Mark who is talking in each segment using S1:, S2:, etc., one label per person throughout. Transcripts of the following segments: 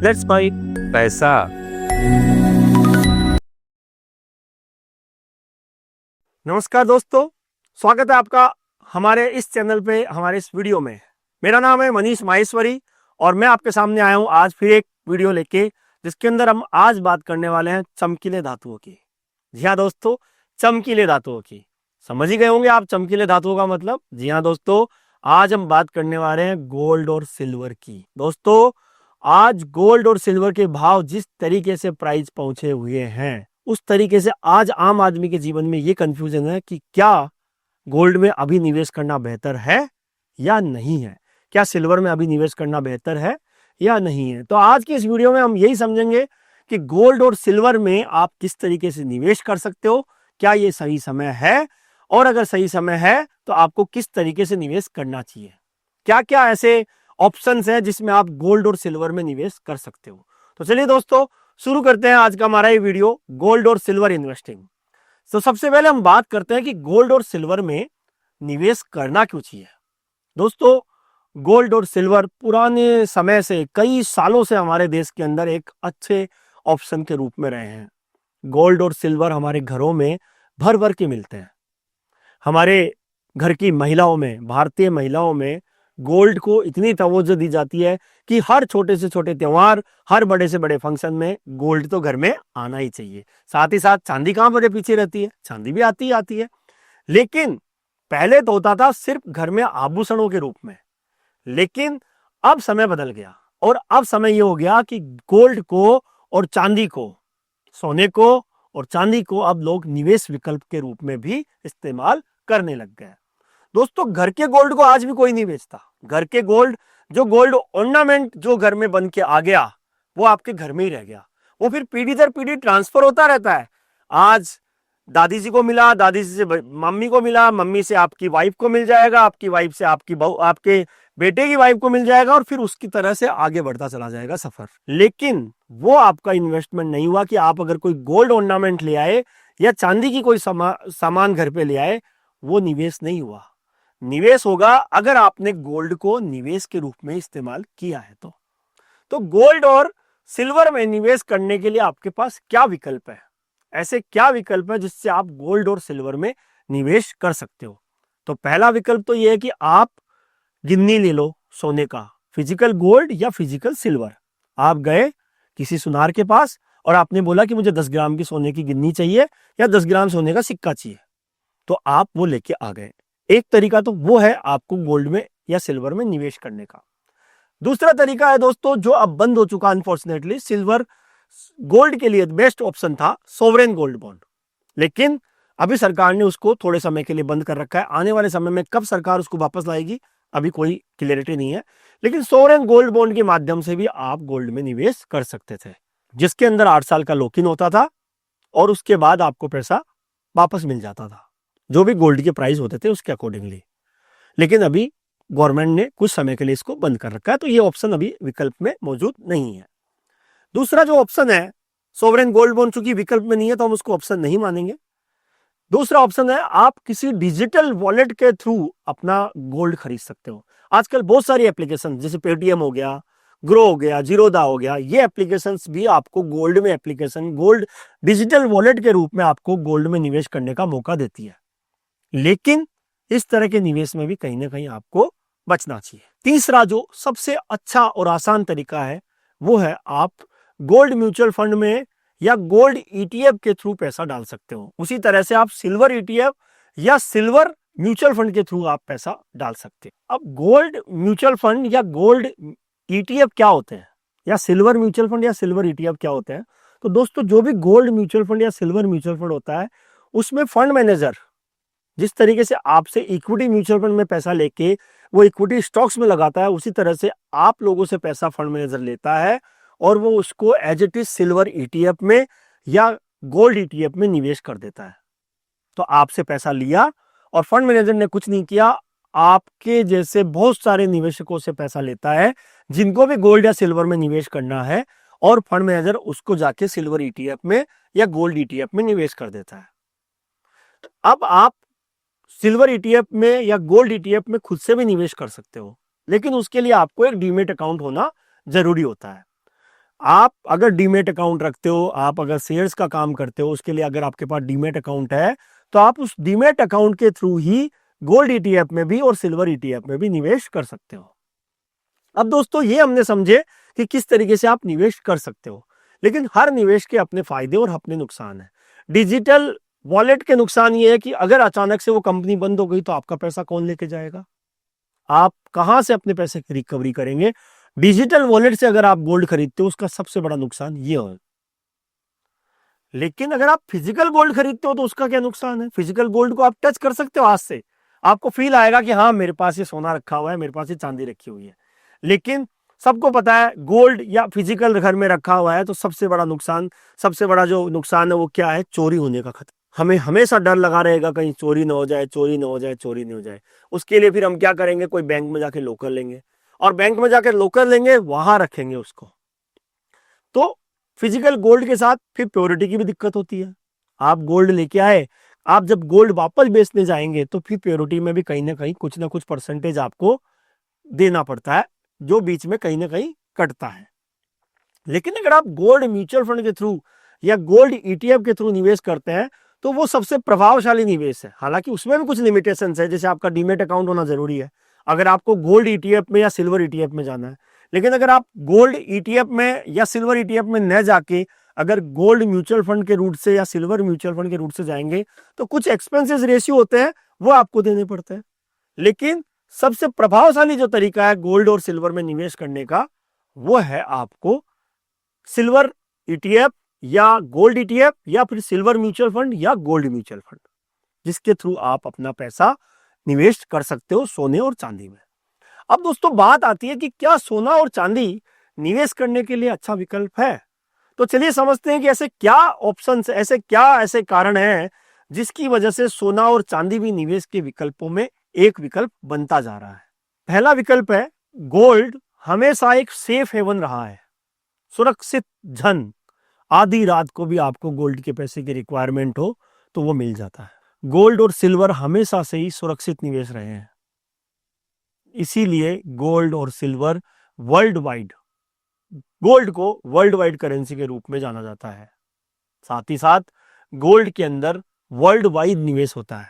S1: Let's buy पैसा।
S2: नमस्कार दोस्तों, स्वागत है आपका हमारे इस चैनल पे, हमारे इस वीडियो में। मेरा नाम है मनीष माहेश्वरी और मैं आपके सामने आया हूँ आज फिर एक वीडियो लेके, जिसके अंदर हम आज बात करने वाले हैं चमकीले धातुओं की। जी हाँ दोस्तों, चमकीले धातुओं की। समझ ही गए होंगे आप चमकीले धातुओं का मतलब। जी हाँ दोस्तों, आज हम बात करने वाले हैं गोल्ड और सिल्वर की। दोस्तों, आज गोल्ड और सिल्वर के भाव जिस तरीके से प्राइस पहुंचे हुए हैं, उस तरीके से आज आम आदमी के जीवन में ये कंफ्यूजन है कि क्या गोल्ड में अभी निवेश करना बेहतर है या नहीं है, क्या सिल्वर में अभी निवेश करना बेहतर है या नहीं है। तो आज की इस वीडियो में हम यही समझेंगे कि गोल्ड और सिल्वर में आप किस तरीके से निवेश कर सकते हो, क्या ये सही समय है, और अगर सही समय है तो आपको किस तरीके से निवेश करना चाहिए। क्या क्या ऐसे ऑप्शंस हैं जिसमें आप गोल्ड और सिल्वर में निवेश कर सकते हो। तो चलिए दोस्तों, शुरू करते हैं आज का हमारा ये वीडियो, गोल्ड और सिल्वर इन्वेस्टिंग। तो सबसे पहले हम बात करते हैं कि गोल्ड और सिल्वर में निवेश करना क्यों चाहिए। दोस्तों, गोल्ड और सिल्वर पुराने समय से, कई सालों से हमारे देश के अंदर एक अच्छे ऑप्शन के रूप में रहे हैं। गोल्ड और सिल्वर हमारे घरों में भर भर के मिलते हैं। हमारे घर की महिलाओं में, भारतीय महिलाओं में गोल्ड को इतनी तवज्जो दी जाती है कि हर छोटे से छोटे त्योहार, हर बड़े से बड़े फंक्शन में गोल्ड तो घर में आना ही चाहिए। साथ ही साथ चांदी कहाँ बड़े पीछे रहती है, चांदी भी आती है। लेकिन पहले तो होता था सिर्फ घर में आभूषणों के रूप में, लेकिन अब समय बदल गया और अब समय ये हो गया कि गोल्ड को और चांदी को, सोने को और चांदी को अब लोग निवेश विकल्प के रूप में भी इस्तेमाल करने लग गए। दोस्तों, घर के गोल्ड को आज भी कोई नहीं बेचता। घर के गोल्ड, जो गोल्ड ऑर्नामेंट जो घर में बन के आ गया, वो आपके घर में ही रह गया। वो फिर पीढ़ी दर पीढ़ी ट्रांसफर होता रहता है। आज दादी जी को मिला, दादी जी से मम्मी को मिला, मम्मी से आपकी वाइफ को मिल जाएगा, आपकी वाइफ से आपकी बहू, आपके बेटे की वाइफ को मिल जाएगा, और फिर उसकी तरह से आगे बढ़ता चला जाएगा सफर। लेकिन वो आपका इन्वेस्टमेंट नहीं हुआ कि आप अगर कोई गोल्ड ऑर्नामेंट ले आए या चांदी की कोई सामान घर पे ले आए, वो निवेश नहीं हुआ। निवेश होगा अगर आपने गोल्ड को निवेश के रूप में इस्तेमाल किया है। तो गोल्ड और सिल्वर में निवेश करने के लिए आपके पास क्या विकल्प है, ऐसे क्या विकल्प है जिससे आप गोल्ड और सिल्वर में निवेश कर सकते हो। तो पहला विकल्प तो यह है कि आप गिन्नी ले लो सोने का, फिजिकल गोल्ड या फिजिकल सिल्वर। आप गए किसी सुनार के पास और आपने बोला कि मुझे 10 ग्राम की सोने की गिन्नी चाहिए या 10 ग्राम सोने का सिक्का चाहिए, तो आप वो लेके आ गए। एक तरीका तो वो है आपको गोल्ड में या सिल्वर में निवेश करने का। दूसरा तरीका है दोस्तों, जो अब बंद हो चुका अनफॉर्चुनेटली, सिल्वर गोल्ड के लिए बेस्ट ऑप्शन था सोवरेन गोल्ड बॉन्ड, लेकिन अभी सरकार ने उसको थोड़े समय के लिए बंद कर रखा है। आने वाले समय में कब सरकार उसको वापस लाएगी अभी कोई क्लियरिटी नहीं है। लेकिन सोवरेन गोल्ड बॉन्ड के माध्यम से भी आप गोल्ड में निवेश कर सकते थे, जिसके अंदर 8 साल का लॉक इन होता था और उसके बाद आपको पैसा वापस मिल जाता था, जो भी गोल्ड के प्राइस होते थे उसके अकॉर्डिंगली। लेकिन अभी गवर्नमेंट ने कुछ समय के लिए इसको बंद कर रखा है, तो ये ऑप्शन अभी विकल्प में मौजूद नहीं है। दूसरा जो ऑप्शन है, सोवरेन गोल्ड बॉन्ड चूंकि विकल्प में नहीं है तो हम उसको ऑप्शन नहीं मानेंगे। दूसरा ऑप्शन है आप किसी डिजिटल वॉलेट के थ्रू अपना गोल्ड खरीद सकते हो। आजकल बहुत सारी एप्लीकेशन, जैसे पेटीएम हो गया, ग्रो हो गया, जीरोदा हो गया, ये एप्लीकेशंस भी आपको गोल्ड में गोल्ड डिजिटल वॉलेट के रूप में आपको गोल्ड में निवेश करने का मौका देती है। लेकिन इस तरह के निवेश में भी कहीं ना कहीं आपको बचना चाहिए। तीसरा जो सबसे अच्छा और आसान तरीका है, वो है आप गोल्ड म्यूचुअल फंड में या गोल्ड ईटीएफ के थ्रू पैसा डाल सकते हो। उसी तरह से आप सिल्वर ईटीएफ या सिल्वर म्यूचुअल फंड के थ्रू आप पैसा डाल सकते हो। अब गोल्ड म्यूचुअल फंड या गोल्ड ईटीएफ क्या होते हैं, या सिल्वर म्यूचुअल फंड या सिल्वर ईटीएफ क्या होते हैं। तो दोस्तों, जो भी गोल्ड म्यूचुअल फंड या सिल्वर म्यूचुअल फंड होता है, उसमें फंड मैनेजर जिस तरीके से आपसे इक्विटी म्यूचुअल फंड में पैसा लेके वो इक्विटी स्टॉक्स में लगाता है, उसी तरह से आप लोगों से पैसा फंड मैनेजर लेता है और वो उसको as it is silver ETF में या गोल्ड ईटीएफ में निवेश कर देता है। तो आपसे पैसा लिया और फंड मैनेजर ने कुछ नहीं किया, आपके जैसे बहुत सारे निवेशकों से पैसा लेता है जिनको भी गोल्ड या सिल्वर में निवेश करना है, और फंड मैनेजर उसको जाके सिल्वर ईटीएफ में या गोल्ड ईटीएफ में निवेश कर देता है। अब आप सिल्वर ईटीएफ में या गोल्ड ईटीएफ में खुद से भी निवेश कर सकते हो, लेकिन उसके लिए आपको एक डीमेट अकाउंट होना जरूरी होता है। आप अगर डीमेट अकाउंट रखते हो, आप अगर शेयर्स का काम करते हो, उसके लिए अगर आपके पास डीमेट अकाउंट है तो आप उस डीमेट अकाउंट के थ्रू ही गोल्ड ईटीएफ में भी और सिल्वर ईटीएफ में भी निवेश कर सकते हो। अब दोस्तों ये हमने समझे कि किस तरीके से आप निवेश कर सकते हो, लेकिन हर निवेश के अपने फायदे और अपने नुकसान है। डिजिटल वॉलेट के नुकसान ये है कि अगर अचानक से वो कंपनी बंद हो गई तो आपका पैसा कौन लेके जाएगा, आप कहां से अपने पैसे की रिकवरी करेंगे। डिजिटल वॉलेट से अगर आप गोल्ड खरीदते हो उसका सबसे बड़ा नुकसान ये है। लेकिन अगर आप फिजिकल गोल्ड खरीदते हो तो उसका क्या नुकसान है, फिजिकल गोल्ड को आप टच कर सकते हो हाथ से, आपको फील आएगा कि हाँ मेरे पास ये सोना रखा हुआ है, मेरे पास ये चांदी रखी हुई है। लेकिन सबको पता है गोल्ड या फिजिकल घर में रखा हुआ है तो सबसे बड़ा जो नुकसान है वो क्या है, चोरी होने का खतरा। हमें हमेशा डर लगा रहेगा कहीं चोरी ना हो जाए, चोरी ना हो जाए, चोरी नहीं हो जाए। उसके लिए फिर हम क्या करेंगे, कोई बैंक में जाके लॉकर लेंगे और बैंक में जाके लॉकर लेंगे, वहां रखेंगे उसको। तो फिजिकल गोल्ड के साथ फिर प्योरिटी की भी दिक्कत होती है। आप गोल्ड लेके आए, आप जब गोल्ड वापस बेचने जाएंगे तो फिर प्योरिटी में भी कहीं ना कहीं कुछ ना कुछ परसेंटेज आपको देना पड़ता है, जो बीच में कहीं ना कहीं कटता है। लेकिन अगर आप गोल्ड म्यूचुअल फंड के थ्रू या गोल्ड ईटीएफ के थ्रू निवेश करते हैं तो वो सबसे प्रभावशाली निवेश है। हालांकि उसमें भी कुछ लिमिटेशंस है, जैसे आपका डीमेट अकाउंट होना जरूरी है अगर आपको गोल्ड ईटीएफ में या सिल्वर ईटीएफ में जाना है। लेकिन अगर आप गोल्ड ईटीएफ में या सिल्वर ईटीएफ में न जाके अगर गोल्ड म्यूचुअल फंड के रूट से या सिल्वर म्यूचुअल फंड के रूट से जाएंगे तो कुछ एक्सपेंसेस रेशियो होते हैं वो आपको देने पड़ते हैं। लेकिन सबसे प्रभावशाली जो तरीका है गोल्ड और सिल्वर में निवेश करने का वो है आपको सिल्वर ईटीएफ या गोल्ड ईटीएफ या फिर सिल्वर म्यूचुअल फंड या गोल्ड म्यूचुअल फंड, जिसके थ्रू आप अपना पैसा निवेश कर सकते हो सोने और चांदी में। अब दोस्तों बात आती है कि क्या सोना और चांदी निवेश करने के लिए अच्छा विकल्प है। तो चलिए समझते हैं कि ऐसे क्या ऑप्शंस, ऐसे कारण हैं जिसकी वजह से सोना और चांदी भी निवेश के विकल्पों में एक विकल्प बनता जा रहा है। पहला विकल्प है गोल्ड हमेशा एक सेफ हेवन रहा है, सुरक्षित धन। आधी रात को भी आपको गोल्ड के पैसे की रिक्वायरमेंट हो तो वो मिल जाता है। गोल्ड और सिल्वर हमेशा से ही सुरक्षित निवेश रहे हैं, इसीलिए गोल्ड और सिल्वर गोल्ड को वर्ल्ड वाइड करेंसी के रूप में जाना जाता है। साथ ही साथ गोल्ड के अंदर वर्ल्ड वाइड निवेश होता है।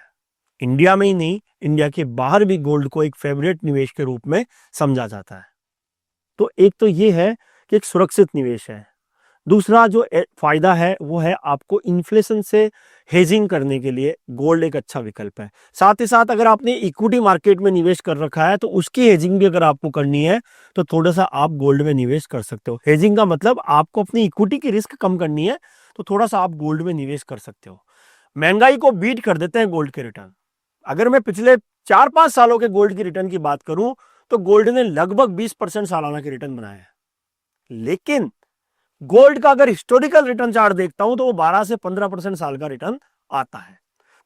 S2: इंडिया में ही नहीं, इंडिया के बाहर भी गोल्ड को एक फेवरेट निवेश के रूप में समझा जाता है। तो एक तो ये है कि एक सुरक्षित निवेश है। दूसरा जो फायदा है वो है आपको इन्फ्लेशन से हेजिंग करने के लिए गोल्ड एक अच्छा विकल्प है। साथ ही साथ अगर आपने इक्विटी मार्केट में निवेश कर रखा है तो उसकी हेजिंग भी अगर आपको करनी है तो थोड़ा सा आप गोल्ड में निवेश कर सकते हो। हेजिंग का मतलब आपको अपनी इक्विटी की रिस्क कम करनी है तो थोड़ा सा आप गोल्ड में निवेश कर सकते हो। महंगाई को बीट कर देते हैं गोल्ड के रिटर्न। अगर मैं पिछले 4-5 सालों के गोल्ड की रिटर्न की बात करूं तो गोल्ड ने लगभग 20% सालाना के रिटर्न बनाए हैं। लेकिन गोल्ड का अगर हिस्टोरिकल रिटर्न चार्ट देखता हूं तो वो 12 से 15% साल का रिटर्न आता है।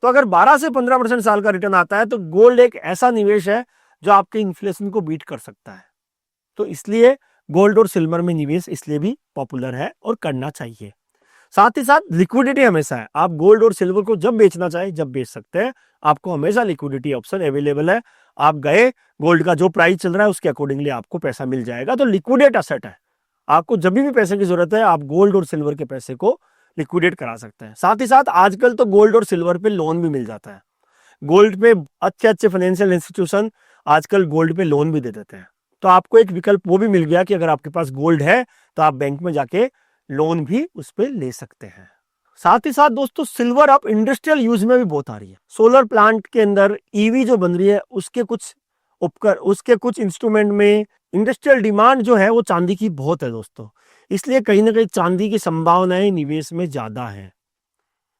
S2: तो अगर 12 से 15% साल का रिटर्न आता है तो गोल्ड एक ऐसा निवेश है जो आपके इन्फ्लेशन को बीट कर सकता है। तो इसलिए गोल्ड और सिल्वर में निवेश इसलिए भी पॉपुलर है और करना चाहिए। साथ ही साथ लिक्विडिटी हमेशा है, आप गोल्ड और सिल्वर को जब बेचना चाहे जब बेच सकते हैं, आपको हमेशा लिक्विडिटी ऑप्शन अवेलेबल है। आप गए, गोल्ड का जो प्राइस चल रहा है उसके अकॉर्डिंगली आपको पैसा मिल जाएगा। तो लिक्विडेट एसेट है, आपको जब भी पैसे की जरूरत है आप गोल्ड और सिल्वर के पैसे को लिक्विडेट करा सकते हैं। साथ ही साथ आजकल तो गोल्ड और सिल्वर पे लोन भी मिल जाता है। गोल्ड पे अच्छे फाइनेंशियल इंस्टीट्यूशन आजकल गोल्ड पे लोन भी दे देते हैं। तो आपको एक विकल्प वो भी मिल गया कि अगर आपके पास गोल्ड है तो आप बैंक में जाके लोन भी उस पर ले सकते हैं। साथ ही साथ दोस्तों सिल्वर अब इंडस्ट्रियल यूज में भी बहुत आ रही है। सोलर प्लांट के अंदर ईवी जो बन रही है उसके कुछ इंस्ट्रूमेंट में इंडस्ट्रियल डिमांड जो है वो चांदी की बहुत है दोस्तों। इसलिए कहीं ना कहीं चांदी की संभावनाएं निवेश में ज्यादा है।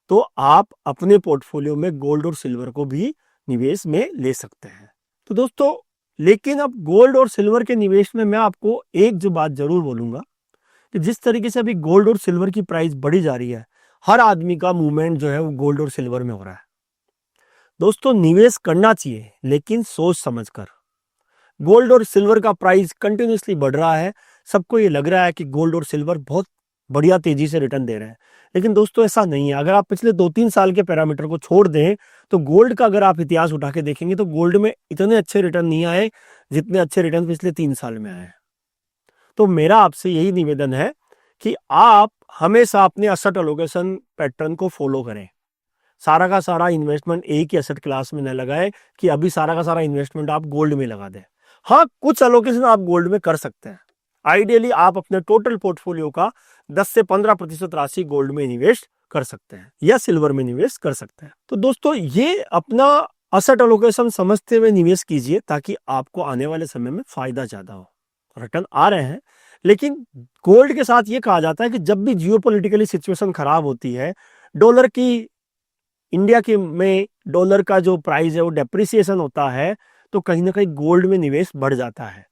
S2: तो आप अपने पोर्टफोलियो में गोल्ड और सिल्वर को भी निवेश में ले सकते हैं। तो दोस्तों लेकिन अब गोल्ड और सिल्वर के निवेश में मैं आपको एक जो बात जरूर बोलूंगा कि जिस तरीके से अभी गोल्ड और सिल्वर की प्राइस बढ़ी जा रही है, हर आदमी का मूवमेंट जो है वो गोल्ड और सिल्वर में हो रहा है। दोस्तों निवेश करना चाहिए लेकिन सोच समझकर। गोल्ड और सिल्वर का प्राइस कंटिन्यूसली बढ़ रहा है, सबको ये लग रहा है कि गोल्ड और सिल्वर बहुत बढ़िया तेजी से रिटर्न दे रहे हैं, लेकिन दोस्तों ऐसा नहीं है। अगर आप पिछले 2-3 साल के पैरामीटर को छोड़ दें तो गोल्ड का अगर आप इतिहास उठा के देखेंगे तो गोल्ड में इतने अच्छे रिटर्न नहीं आए जितने अच्छे रिटर्न पिछले 3 साल में आए। तो मेरा आपसे यही निवेदन है कि आप हमेशा अपने असेट एलोकेशन पैटर्न को फॉलो करें। सारा का सारा इन्वेस्टमेंट एक ही असेट क्लास में न लगाए कि अभी सारा का सारा इन्वेस्टमेंट आप गोल्ड में लगा दें। हाँ, कुछ एलोकेशन आप गोल्ड में कर सकते हैं। आइडियली आप अपने टोटल पोर्टफोलियो का 10 से 15% राशि गोल्ड में इन्वेस्ट कर सकते हैं या सिल्वर में निवेश कर सकते हैं। तो दोस्तों, ये अपना असेट एलोकेशन समझते हुए निवेश कीजिए ताकि आपको आने वाले समय में फायदा ज्यादा हो। रिटर्न आ रहे हैं, लेकिन गोल्ड के साथ ये कहा जाता है कि जब भी जियोपॉलिटिकली सिचुएशन खराब होती है, डॉलर की इंडिया के में डॉलर का जो प्राइस है वो डेप्रिसिएशन होता है, तो कहीं ना कहीं गोल्ड में निवेश बढ़ जाता है।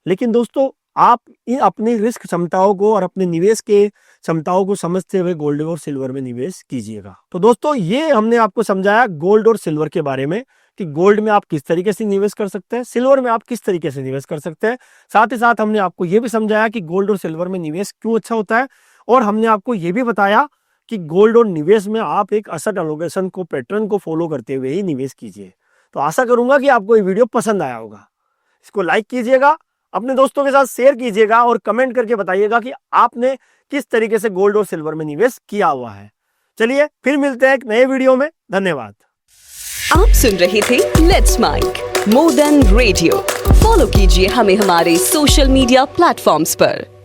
S2: लेकिन दोस्तों, आप इन अपनी रिस्क क्षमताओं को और अपने निवेश के क्षमताओं को समझते हुए गोल्ड और सिल्वर में निवेश कीजिएगा। तो दोस्तों, ये हमने आपको समझाया गोल्ड और सिल्वर के बारे में कि गोल्ड में आप किस तरीके से निवेश कर सकते हैं, सिल्वर में आप किस तरीके से निवेश कर सकते हैं। साथ ही साथ हमने आपको ये भी समझाया कि गोल्ड और सिल्वर में निवेश क्यों अच्छा होता है, और हमने आपको ये भी बताया कि गोल्ड और निवेश में आप एक असेट एलोकेशन को पैटर्न को फॉलो करते हुए ही निवेश कीजिए। तो आशा करूंगा कि आपको ये वीडियो पसंद आया होगा। इसको लाइक कीजिएगा, अपने दोस्तों के साथ शेयर कीजिएगा और कमेंट करके बताइएगा कि आपने किस तरीके से गोल्ड और सिल्वर में निवेश किया हुआ है। चलिए फिर मिलते हैं एक नए वीडियो में। धन्यवाद।
S1: आप सुन रहे थे let's mic more than radio. Follow कीजिए हमें हमारे सोशल मीडिया प्लेटफॉर्म्स पर।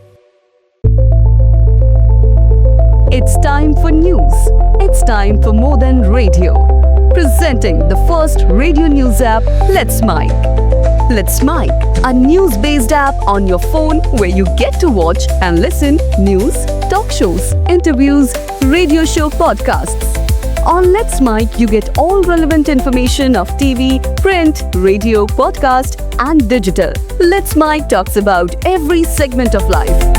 S1: It's time for news. It's time for more than radio. Presenting the first radio news app, Let's Mic. Let's Mic, a news-based app on your phone where you get to watch and listen news, talk shows, interviews, radio show podcasts. On Let's Mic, you get all relevant information of TV, print, radio, podcast, and digital. Let's Mic talks about every segment of life.